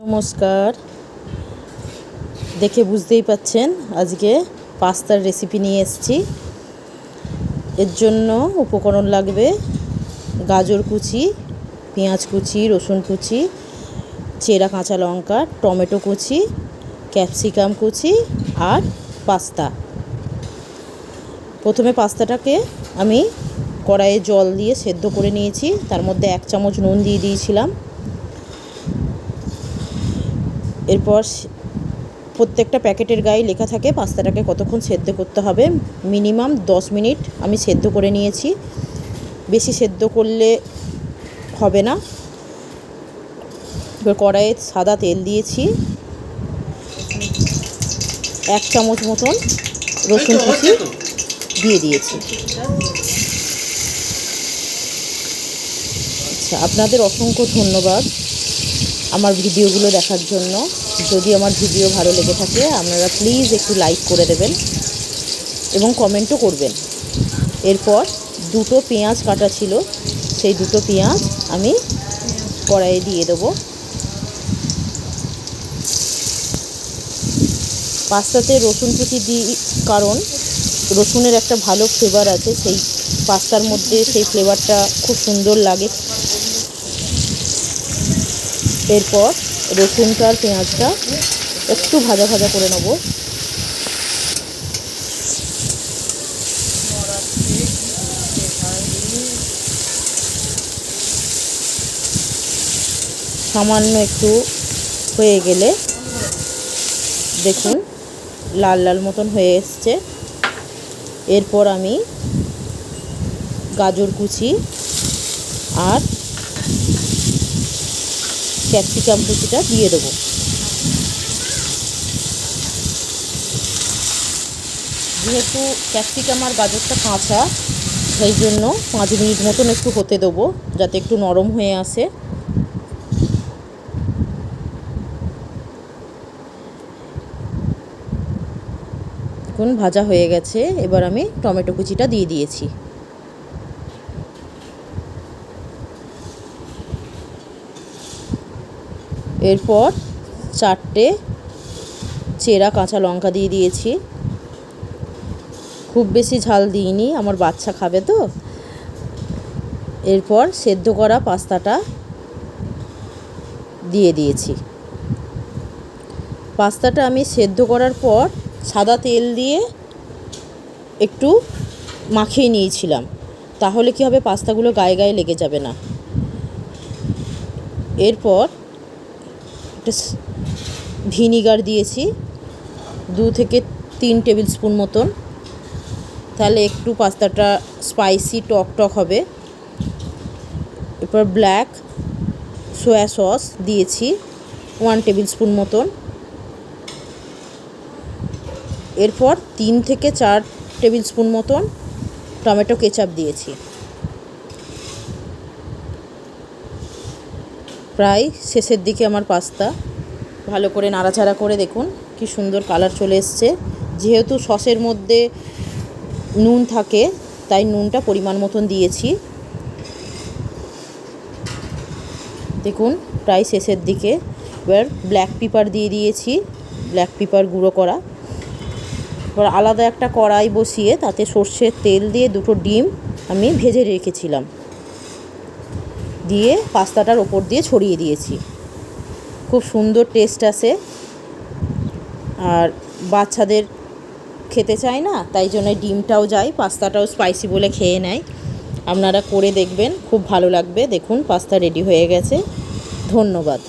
নমস্কার। দেখে বুঝতেই পাচ্ছেন আজকে পাস্তার রেসিপি নিয়ে এসেছি। এর জন্য উপকরণ লাগবে গাজর কুচি, পেঁয়াজ কুচি, রসুন কুচি, চেরা কাঁচা লঙ্কা, টমেটো কুচি, ক্যাপসিকাম কুচি আর পাস্তা। প্রথমে পাস্তাটাকে আমি কড়াইয়ে জল দিয়ে সেদ্ধ করে নিয়েছি। তার মধ্যে 1 চামচ নুন দিয়ে দিয়েছিলাম। এরপর প্রত্যেকটা প্যাকেটের গায়ে লেখা থাকে পাস্তাটাকে কতক্ষণ সেদ্ধ করতে হবে। মিনিমাম 10 মিনিট আমি সেদ্ধ করে নিয়েছি। বেশি সেদ্ধ করলে হবে না। এবার কড়াইয়ে সাদা তেল দিয়েছি। 1 চামচ মতন রসুন কুচি দিয়ে দিয়েছি। আচ্ছা, আপনাদের অসংখ্য ধন্যবাদ আমার ভিডিওগুলো দেখার জন্য। যদি আমার ভিডিও ভালো লেগে থাকে আপনারা প্লিজ একটু লাইক করে দেবেন এবং কমেন্টও করবেন। এরপর 2টো পেঁয়াজ কাটা ছিল, সেই 2টো পেঁয়াজ আমি কড়াইয়ে দিয়ে দেবো। পাস্তাতে রসুন কুচি দিই কারণ রসুনের একটা ভালো ফ্লেভার আছে, সেই পাস্তার মধ্যে সেই ফ্লেভারটা খুব সুন্দর লাগে। এরপর রসুনটা আর পেঁয়াজটা একটু ভাজা ভাজা করে নেব। সামান্য একটু হয়ে গেলে দেখুন লাল লাল মতন হয়ে এসছে। এরপর আমি গাজর কুচি আর ক্যাপসিকাম কুচিটা দিয়ে দেবো। যেহেতু ক্যাপসিকাম আর গাজরটা কাঁচা, সেই জন্য 5 মিনিট মতন একটু হতে দেবো যাতে একটু নরম হয়ে আসে। এখন ভাজা হয়ে গেছে। এবার আমি টমেটো কুচিটা দিয়ে দিয়েছি। এরপর 4টে চেরা কাঁচা লঙ্কা দিয়ে দিয়েছি। খুব বেশি ঝাল দিইনি, আমার বাচ্চা খাবে তো। এরপর সেদ্ধ করা পাস্তাটা দিয়ে দিয়েছি। পাস্তাটা আমি সেদ্ধ করার পর সাদা তেল দিয়ে একটু মাখিয়ে নিয়েছিলাম, তাহলে কি হবে পাস্তাগুলো গায়ে গায়ে লেগে যাবে না। এরপর একটা ভিনিগার দিয়েছি 2 থেকে 3 টেবিল স্পুন মতন, তাহলে একটু পাস্তাটা স্পাইসি টক টক হবে। এরপর ব্ল্যাক সোয়া সস দিয়েছি 1 টেবিল স্পুন মতন। এরপর 3 থেকে 4 টেবিল স্পুন মতন টমেটো কেচাপ দিয়েছি। প্রায় শেষের দিকে আমার পাস্তা। ভালো করে নাড়াচাড়া করে দেখুন কি সুন্দর কালার চলে এসছে। যেহেতু সসের মধ্যে নুন থাকে তাই নুনটা পরিমাণ মতন দিয়েছি। দেখুন প্রায় শেষের দিকে। এবার ব্ল্যাক পেপার দিয়ে দিয়েছি, ব্ল্যাক পেপার গুঁড়ো করা। এবার আলাদা একটা কড়াই বসিয়ে তাতে সর্ষের তেল দিয়ে 2টো ডিম আমি ভেজে রেখেছিলাম, দিয়ে পাস্তাটার ওপর দিয়ে ছড়িয়ে দিয়েছি। খুব সুন্দর টেস্ট আসে। আর বাচ্চাদের খেতে চায় না, তাই জন্য ডিমটাও যায়, পাস্তাটাও স্পাইসি বলে খেয়ে নেয়। আপনারা করে দেখবেন, খুব ভালো লাগবে। দেখুন পাস্তা রেডি হয়ে গেছে। ধন্যবাদ।